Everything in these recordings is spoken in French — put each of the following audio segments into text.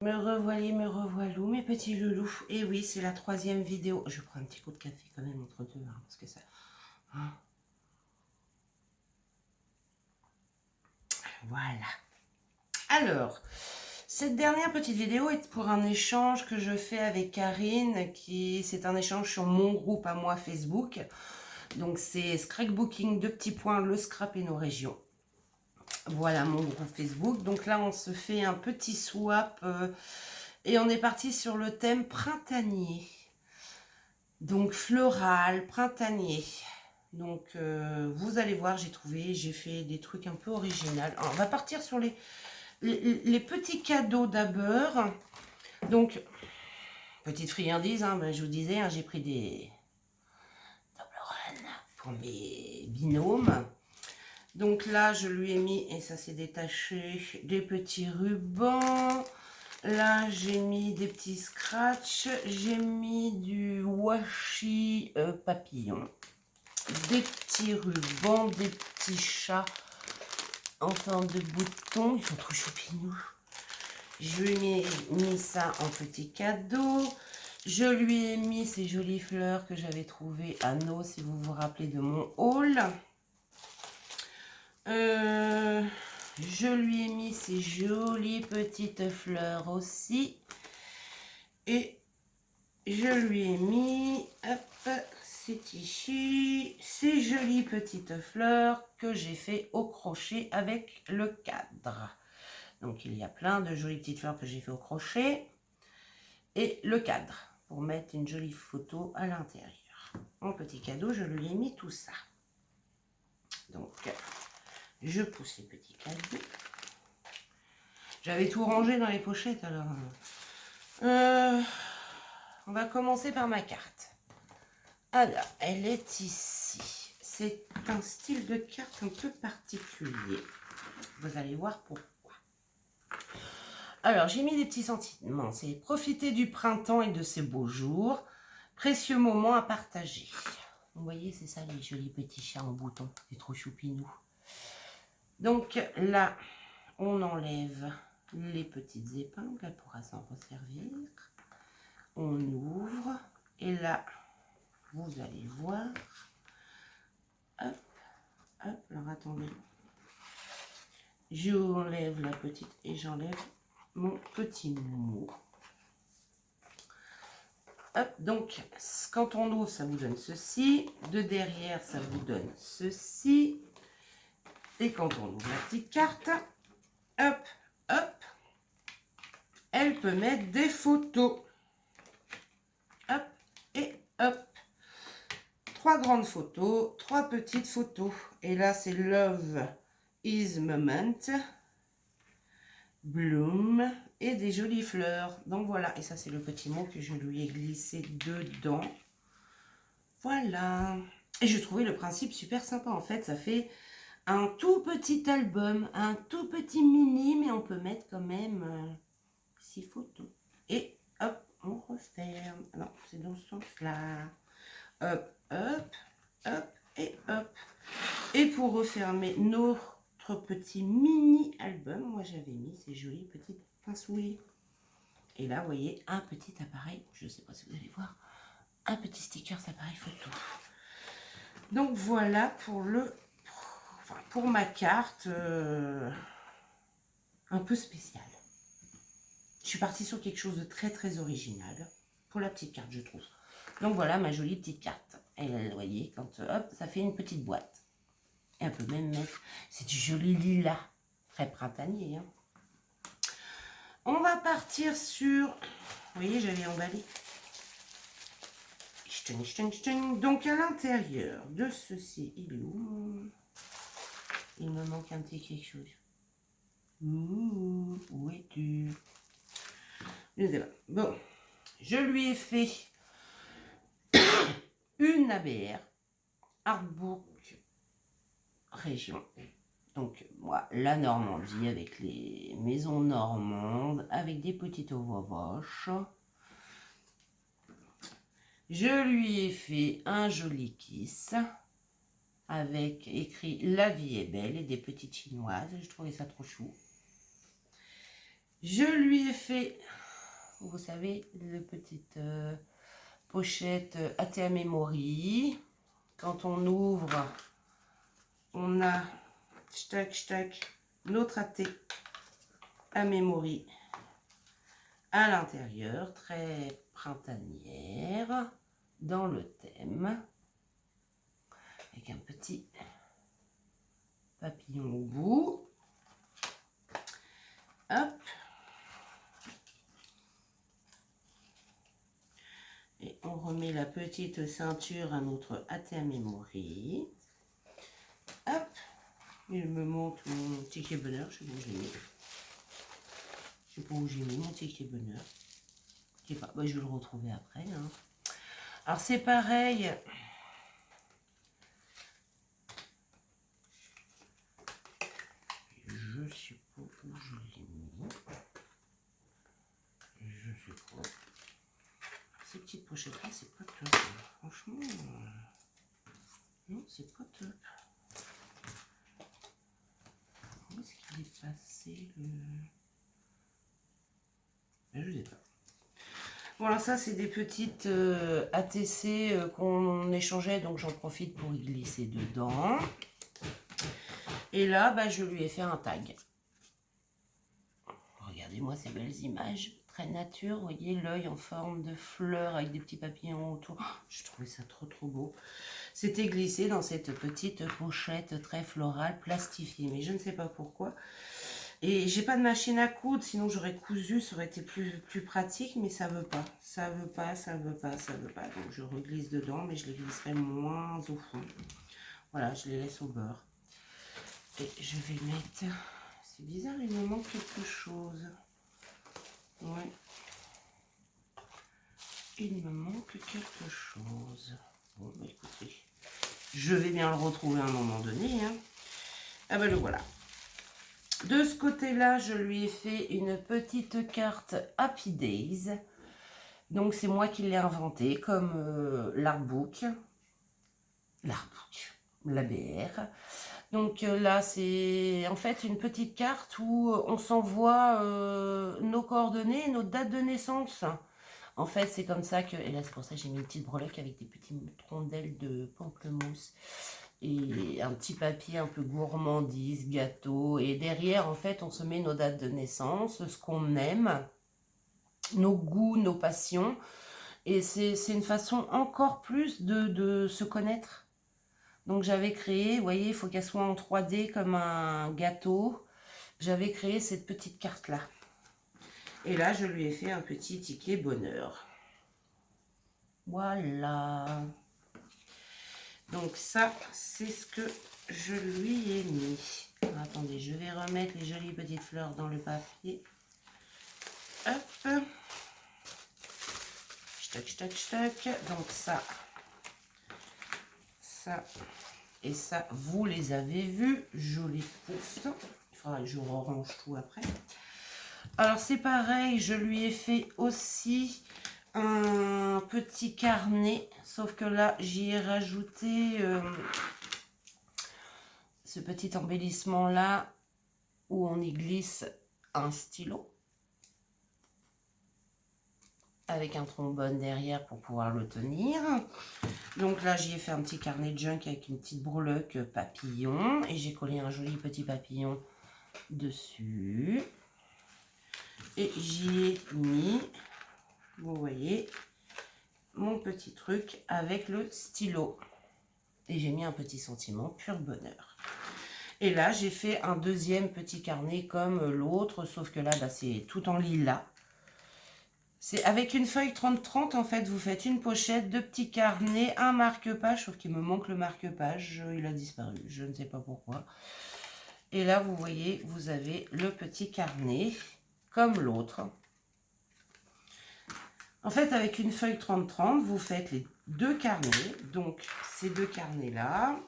Me revoilou, mes petits loulous. Et oui, c'est la 3e vidéo. Je prends un petit coup de café quand même entre deux, hein, parce que ça... hein. Voilà. Alors, cette dernière petite vidéo est pour un échange que je fais avec Karine, c'est un échange sur mon groupe à moi Facebook. Donc c'est Scrapbooking, 2 petits points, le scrap et nos régions. Voilà mon groupe Facebook. Donc là, on se fait un petit swap et on est parti sur le thème printanier. Donc floral, printanier. Donc vous allez voir, j'ai fait des trucs un peu originaux. Alors, on va partir sur les petits cadeaux d'abord. Donc, petite friandise, hein, ben, je vous disais, hein, j'ai pris des Toblerone pour mes binômes. Donc là, je lui ai mis, et ça s'est détaché, des petits rubans. Là, j'ai mis des petits scratchs. J'ai mis du washi papillon. Des petits rubans, des petits chats en forme de boutons. Ils sont trop choupinous. Je lui ai mis ça en petit cadeau. Je lui ai mis ces jolies fleurs que j'avais trouvées à Nos, si vous vous rappelez de mon haul. Je lui ai mis ces jolies petites fleurs aussi. Et je lui ai mis, hop, c'est ici, ces jolies petites fleurs que j'ai fait au crochet avec le cadre. Donc il y a plein de jolies petites fleurs que j'ai fait au crochet et le cadre pour mettre une jolie photo à l'intérieur. Mon petit cadeau, je lui ai mis tout ça. Donc je pousse les petits cadeaux. J'avais tout rangé dans les pochettes alors. On va commencer par ma carte. Alors, elle est ici. C'est un style de carte un peu particulier. Vous allez voir pourquoi. Alors, j'ai mis des petits sentiments. C'est profiter du printemps et de ces beaux jours. Précieux moments à partager. Vous voyez, c'est ça les jolis petits chats en bouton. C'est trop choupinou. Donc là, on enlève les petites épingles. Elle pourra s'en resservir. On ouvre. Et là, vous allez voir. Hop, hop. Alors, attendez. J'enlève la petite et j'enlève mon petit mot. Hop, donc, quand on ouvre, ça vous donne ceci. De derrière, ça vous donne ceci. Et quand on ouvre la petite carte, hop, hop, elle peut mettre des photos. Hop, et hop. 3 grandes photos, 3 petites photos. Et là, c'est Love is Moment, Bloom et des jolies fleurs. Donc voilà, et ça, c'est le petit mot que je lui ai glissé dedans. Voilà. Et je trouvais le principe super sympa. En fait, ça fait un tout petit album, un tout petit mini, mais on peut mettre quand même 6 photos. Et hop, on referme. Non, c'est dans ce sens-là. Hop, hop, hop et hop. Et pour refermer notre petit mini album, moi j'avais mis ces jolies petites pince-ouïes. Et là, vous voyez, un petit appareil, je ne sais pas si vous allez voir, un petit sticker appareil photo. Donc voilà pour pour ma carte un peu spéciale. Je suis partie sur quelque chose de très très original pour la petite carte, je trouve. Donc voilà ma jolie petite carte. Et vous voyez, quand hop, ça fait une petite boîte. Et on peut même mettre, c'est du joli lilas, très printanier. Hein. On va partir sur, vous voyez, j'avais emballé. Donc à l'intérieur de ceci, il est où? Il me manque un petit quelque chose. Où es-tu? Je sais pas. Bon, je lui ai fait une ABR, Artbook Région. Donc moi, la Normandie avec les maisons normandes, avec des petites ovovaches. Je lui ai fait un joli kiss avec écrit La vie est belle et des petites chinoises. Je trouvais ça trop chou. Je lui ai fait, vous savez, le petite pochette ATA Memory. Quand on ouvre, on a notre AT à Memory à l'intérieur, très printanière, dans le thème, avec un petit papillon au bout. Hop. Et on remet la petite ceinture à notre ATA Memory. Hop. Il me montre mon ticket bonheur. Je sais pas où je l'ai mis. Je sais pas où j'ai mis mon ticket bonheur. Je sais pas. Bah, je vais le retrouver après. Hein. Alors c'est pareil. Je sais pas où je l'ai mis. Je sais pas. Ces petites pochettes là, c'est pas top. Franchement, non, c'est pas top. Où est-ce qu'il est passé le... Ben, je sais pas. Voilà, ça c'est des petites ATC qu'on échangeait, donc j'en profite pour y glisser dedans. Et là, bah, je lui ai fait un tag. Regardez-moi ces belles images, très nature, vous voyez l'œil en forme de fleur avec des petits papillons autour. Oh, je trouvais ça trop beau. C'était glissé dans cette petite pochette très florale plastifiée, mais je ne sais pas pourquoi. Et j'ai pas de machine à coudre, sinon j'aurais cousu, ça aurait été plus pratique, mais ça veut pas. Ça veut pas. Donc je reglisse dedans, mais je les glisserai moins au fond. Voilà, je les laisse au beurre. Et je vais mettre... C'est bizarre, il me manque quelque chose. Ouais. Il me manque quelque chose. Bon, bah écoutez, je vais bien le retrouver à un moment donné. Hein. Ah ben le voilà. De ce côté-là, je lui ai fait une petite carte Happy Days. Donc, c'est moi qui l'ai inventé, comme l'artbook. L'ABR. Donc là, c'est en fait une petite carte où on s'envoie nos coordonnées, nos dates de naissance. En fait, c'est comme ça que... Et là, c'est pour ça que j'ai mis une petite breloque avec des petites rondelles de pamplemousse. Et un petit papier un peu gourmandise, gâteau. Et derrière, en fait, on se met nos dates de naissance, ce qu'on aime, nos goûts, nos passions. Et c'est une façon encore plus de se connaître. Donc j'avais créé, vous voyez, il faut qu'elle soit en 3D comme un gâteau. J'avais créé cette petite carte-là. Et là, je lui ai fait un petit ticket bonheur. Voilà. Donc ça, c'est ce que je lui ai mis. Alors, attendez, je vais remettre les jolies petites fleurs dans le papier. Hop. Stock. Donc ça et ça, vous les avez vus. Jolie poufs. Il faudra que je range tout après. Alors c'est pareil, je lui ai fait aussi un petit carnet, sauf que là j'y ai rajouté ce petit embellissement là où on y glisse un stylo avec un trombone derrière pour pouvoir le tenir. Donc là j'y ai fait un petit carnet de junk avec une petite breloque papillon et j'ai collé un joli petit papillon dessus et j'y ai mis, vous voyez, mon petit truc avec le stylo. Et j'ai mis un petit sentiment pur bonheur. Et là, j'ai fait un deuxième petit carnet comme l'autre, sauf que là, bah, c'est tout en lilas. C'est avec une feuille 30-30, en fait, vous faites une pochette, deux petits carnets, un marque-page, sauf qu'il me manque le marque-page, il a disparu, je ne sais pas pourquoi. Et là, vous voyez, vous avez le petit carnet, comme l'autre. En fait, avec une feuille 30-30, vous faites les deux carnets, donc ces deux carnets-là.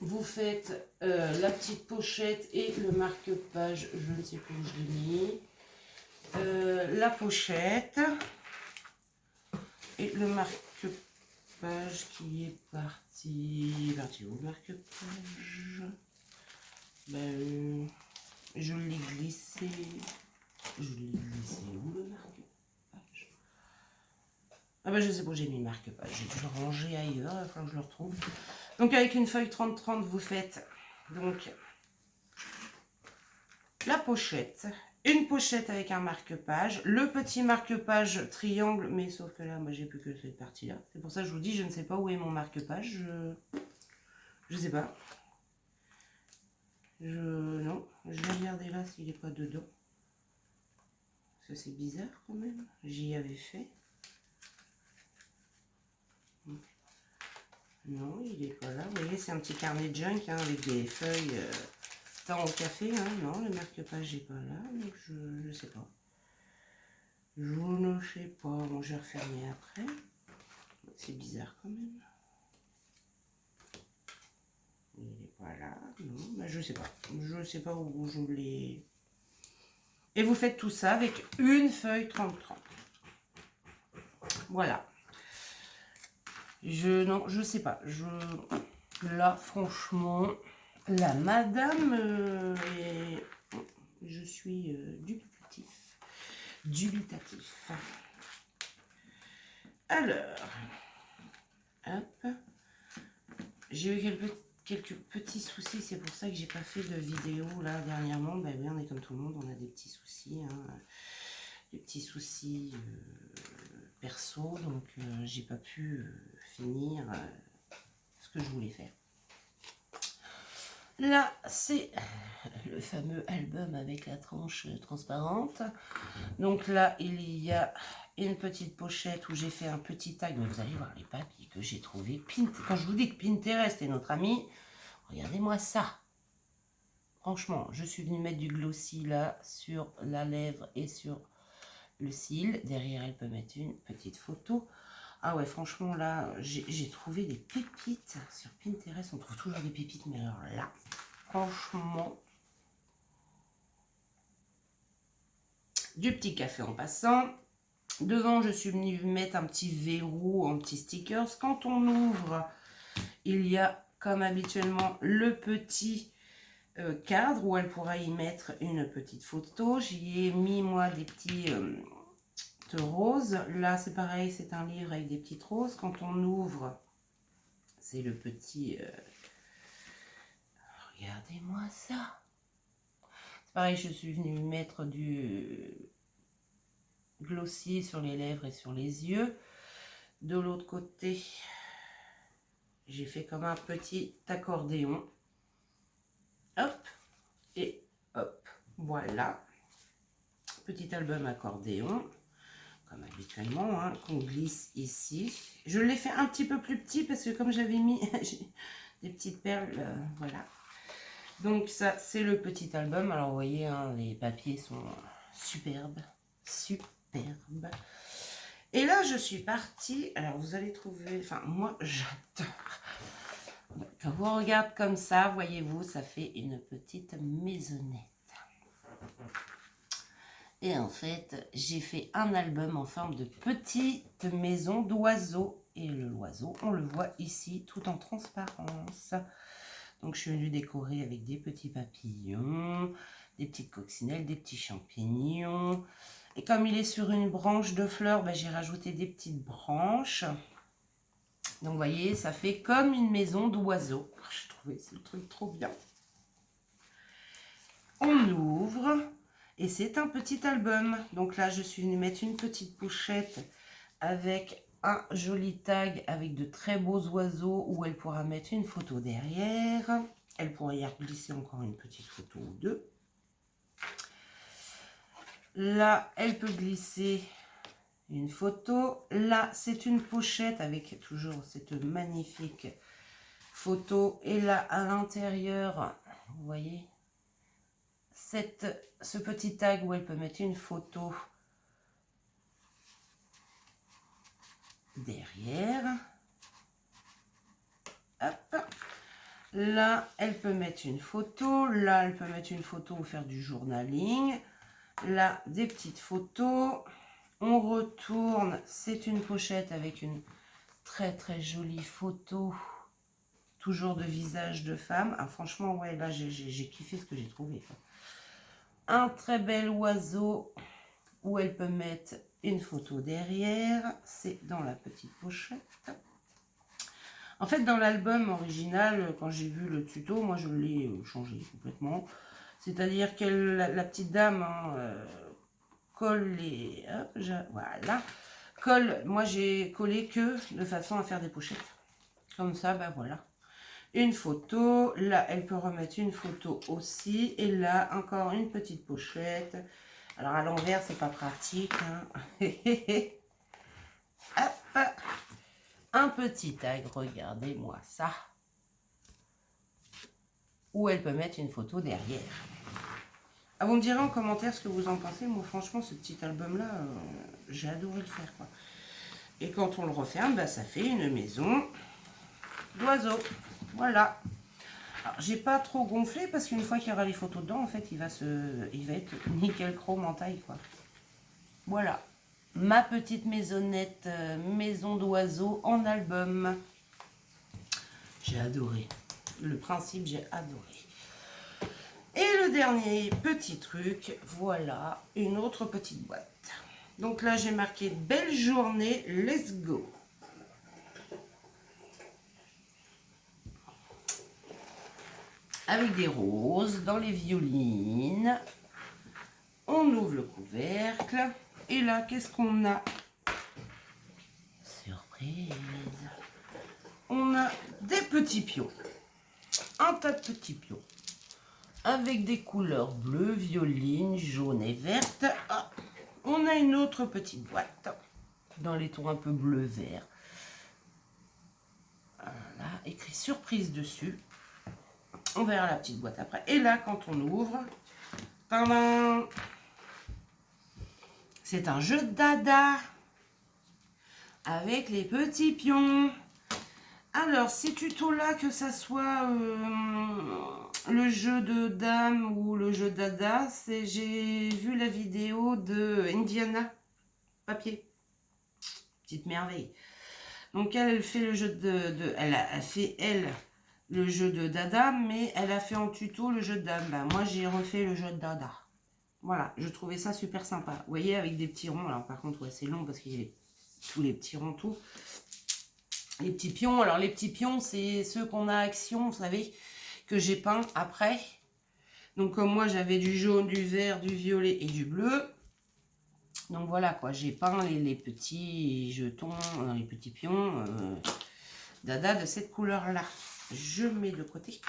Vous faites la petite pochette et le marque-page, je ne sais plus où je l'ai mis. La pochette et le marque-page qui est parti. Parti où le marque-page? Ben, je l'ai glissé. Je l'ai laissé où le marque-page? Ah bah je sais pas où j'ai mis le marque-page. J'ai dû le ranger ailleurs, il va falloir que je le retrouve. Donc avec une feuille 30-30, vous faites donc la pochette. Une pochette avec un marque-page, le petit marque-page triangle, mais sauf que là, moi, j'ai plus que cette partie-là. C'est pour ça que je vous dis, je ne sais pas où est mon marque-page. Je sais pas. Non, je vais regarder là s'il n'est pas dedans. Ça, c'est bizarre quand même. J'y avais fait. Non, il n'est pas là. Vous voyez, c'est un petit carnet de junk hein, avec des feuilles temps au café. Hein. Non, le marque-page n'est pas là. Donc, je ne sais pas. Je ne sais pas. Bon, je vais refermer après. C'est bizarre quand même. Il n'est pas là. Non, bah, je sais pas. Je sais pas où je l'ai. Et vous faites tout ça avec une feuille 30-30. Voilà. Non, je sais pas. Là, franchement, la madame je suis dubitatif. Alors, hop. J'ai eu quelques petits soucis, c'est pour ça que j'ai pas fait de vidéo là dernièrement. Ben oui, on est comme tout le monde, on a des petits soucis, hein. Des petits soucis perso, donc j'ai pas pu finir ce que je voulais faire. Là, c'est le fameux album avec la tranche transparente. Donc là, il y a une petite pochette où j'ai fait un petit tag. Mais vous allez voir les papiers que j'ai trouvés. Quand je vous dis que Pinterest est notre ami, regardez-moi ça. Franchement, je suis venue mettre du glossy là sur la lèvre et sur le cil. Derrière, elle peut mettre une petite photo. Ah ouais, franchement, là, j'ai trouvé des pépites sur Pinterest. On trouve toujours des pépites, mais alors là, franchement, du petit café en passant. Devant, je suis venue mettre un petit verrou en petit stickers. Quand on ouvre, il y a, comme habituellement, le petit cadre où elle pourra y mettre une petite photo. J'y ai mis, moi, des petits roses. Là, c'est pareil, c'est un livre avec des petites roses. Quand on ouvre, c'est le petit... Regardez-moi ça. C'est pareil, je suis venue mettre du glossy sur les lèvres et sur les yeux. De l'autre côté, j'ai fait comme un petit accordéon. Hop, et hop, voilà. Petit album accordéon, comme habituellement, hein, qu'on glisse ici. Je l'ai fait un petit peu plus petit parce que comme j'avais mis des petites perles, voilà. Donc ça, c'est le petit album. Alors vous voyez, hein, les papiers sont superbes, superbes. Et là, je suis partie. Alors vous allez trouver, enfin moi, j'adore. Quand on regarde comme ça, voyez-vous, ça fait une petite maisonnette. Et en fait, j'ai fait un album en forme de petite maison d'oiseau. Et l'oiseau, on le voit ici, tout en transparence. Donc, je suis venue décorer avec des petits papillons, des petites coccinelles, des petits champignons. Et comme il est sur une branche de fleurs, ben, j'ai rajouté des petites branches. Donc, vous voyez, ça fait comme une maison d'oiseau. Je trouvais ce truc trop bien. On ouvre et c'est un petit album. Donc là, je suis venue mettre une petite pochette avec un joli tag avec de très beaux oiseaux où elle pourra mettre une photo derrière. Elle pourra y glisser encore une petite photo ou deux. Là, elle peut glisser une photo. Là, c'est une pochette avec toujours cette magnifique photo. Et là, à l'intérieur, vous voyez, ce petit tag où elle peut mettre une photo derrière. Hop. Là, elle peut mettre une photo. Là, elle peut mettre une photo ou faire du journaling. Là, des petites photos. On retourne. C'est une pochette avec une très très jolie photo. Toujours de visage de femme. Ah, franchement, ouais, là, j'ai kiffé ce que j'ai trouvé. un très bel oiseau où elle peut mettre une photo derrière. C'est dans la petite pochette. En fait, dans l'album original, quand j'ai vu le tuto, moi je l'ai changé complètement. C'est-à-dire que la petite dame colle les... Hop, voilà. Colle, moi j'ai collé que de façon à faire des pochettes. Comme ça, ben voilà. Une photo. Là, elle peut remettre une photo aussi. Et là, encore une petite pochette. Alors à l'envers, c'est pas pratique. Hein. Hop. Un petit tag, regardez-moi ça. Où elle peut mettre une photo derrière. Ah, vous me direz en commentaire ce que vous en pensez. Moi, franchement, ce petit album-là, j'ai adoré le faire, quoi. Et quand on le referme, bah, ça fait une maison d'oiseaux. Voilà. Alors, j'ai pas trop gonflé parce qu'une fois qu'il y aura les photos dedans, en fait, il va être nickel chrome en taille, quoi. Voilà. Ma petite maisonnette, maison d'oiseaux en album. J'ai adoré. Le principe, j'ai adoré. Et le dernier petit truc, voilà, une autre petite boîte. Donc là, j'ai marqué « Belle journée, let's go ». Avec des roses dans les violines. On ouvre le couvercle. Et là, qu'est-ce qu'on a? Surprise. On a des petits pions. Un tas de petits pions. Avec des couleurs bleues, violines, jaunes et vertes. Ah, on a une autre petite boîte. Dans les tons un peu bleu-vert. Voilà, écrit surprise dessus. On verra la petite boîte après. Et là, quand on ouvre, c'est un jeu de dada avec les petits pions. Alors, ces tutos-là, que ça soit le jeu de dames ou le jeu de dada, j'ai vu la vidéo de Indiana Papier. Petite merveille. Donc, elle fait le jeu elle a fait, le jeu de dada, mais elle a fait en tuto le jeu de dame. Ben, moi, j'ai refait le jeu de dada. Voilà, je trouvais ça super sympa. Vous voyez, avec des petits ronds. Alors, par contre, ouais, c'est long parce qu'il y a tous les petits ronds, tout. Les petits pions. Alors, les petits pions, c'est ceux qu'on a action, vous savez, que j'ai peint après. Donc, comme moi, j'avais du jaune, du vert, du violet et du bleu. Donc, voilà, quoi. J'ai peint les petits jetons, les petits pions dada de cette couleur-là. Je mets de côté.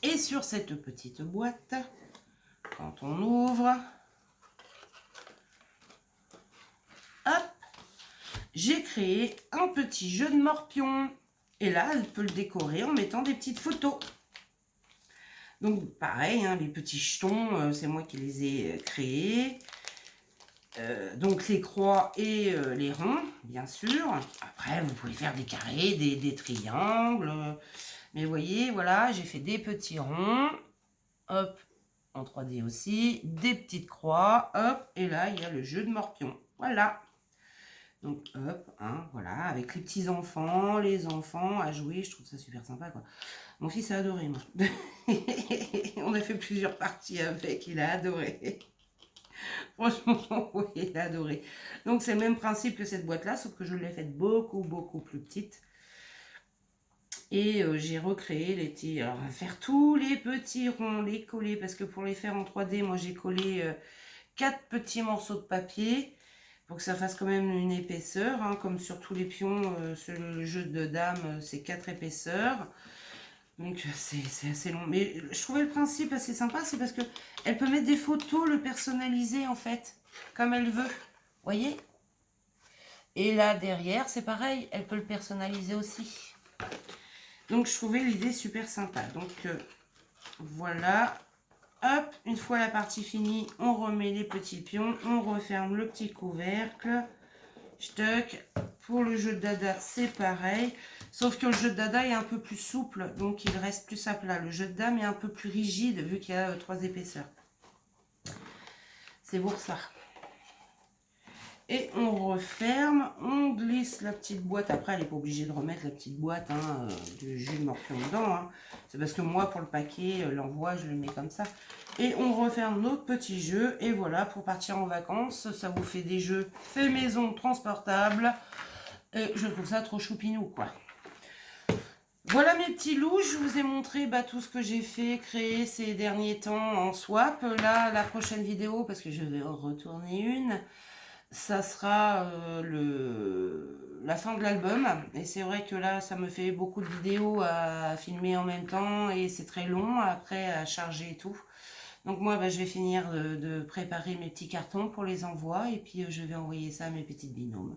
Et sur cette petite boîte, quand on ouvre, hop, j'ai créé un petit jeu de morpion. Et là, elle peut le décorer en mettant des petites photos. Donc, pareil, hein, les petits jetons, c'est moi qui les ai créés. Donc, les croix et les ronds, bien sûr. Après, vous pouvez faire des carrés, des triangles. Mais vous voyez, voilà, j'ai fait des petits ronds. Hop, en 3D aussi. Des petites croix. Hop, et là, il y a le jeu de morpion. Voilà. Donc, hop, hein, voilà, avec les petits-enfants, les enfants à jouer. Je trouve ça super sympa, quoi. Mon fils a adoré, moi. On a fait plusieurs parties avec, il a adoré. Franchement, oui, il a adoré. Donc, c'est le même principe que cette boîte-là, sauf que je l'ai faite beaucoup, beaucoup plus petite. Et j'ai recréé les petits... Alors, on va faire tous les petits ronds, les coller, parce que pour les faire en 3D, moi, j'ai collé 4 petits morceaux de papier pour que ça fasse quand même une épaisseur, hein, comme sur tous les pions, sur le jeu de dames, c'est 4 épaisseurs. Donc, c'est assez long. Mais je trouvais le principe assez sympa, c'est parce que elle peut mettre des photos, le personnaliser, en fait, comme elle veut. Vous voyez? Et là, derrière, c'est pareil, elle peut le personnaliser aussi. Donc, je trouvais l'idée super sympa. Donc, voilà. Hop, une fois la partie finie, on remet les petits pions. On referme le petit couvercle. Stock. Pour le jeu de dada, c'est pareil. Sauf que le jeu de dada est un peu plus souple. Donc, il reste plus à plat. Le jeu de dame est un peu plus rigide vu qu'il y a 3 épaisseurs. C'est pour ça. Et on referme, on glisse la petite boîte. Après, elle n'est pas obligée de remettre la petite boîte de jus de morpion dedans. Hein. C'est parce que moi, pour le paquet, l'envoi, je le mets comme ça. Et on referme notre petit jeu. Et voilà, pour partir en vacances, ça vous fait des jeux fait maison, transportables. Et je trouve ça trop choupinou, quoi. Voilà mes petits loups, je vous ai montré tout ce que j'ai fait, créer ces derniers temps en swap. Là, la prochaine vidéo, parce que je vais en retourner une, ça sera la fin de l'album. Et c'est vrai que là, ça me fait beaucoup de vidéos à filmer en même temps et c'est très long après à charger et tout. Donc moi, je vais finir de préparer mes petits cartons pour les envois et puis je vais envoyer ça à mes petites binômes.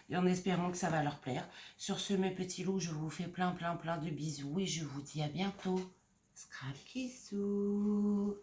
Et en espérant que ça va leur plaire. Sur ce, mes petits loups, je vous fais plein de bisous et je vous dis à bientôt. Scrap kissou.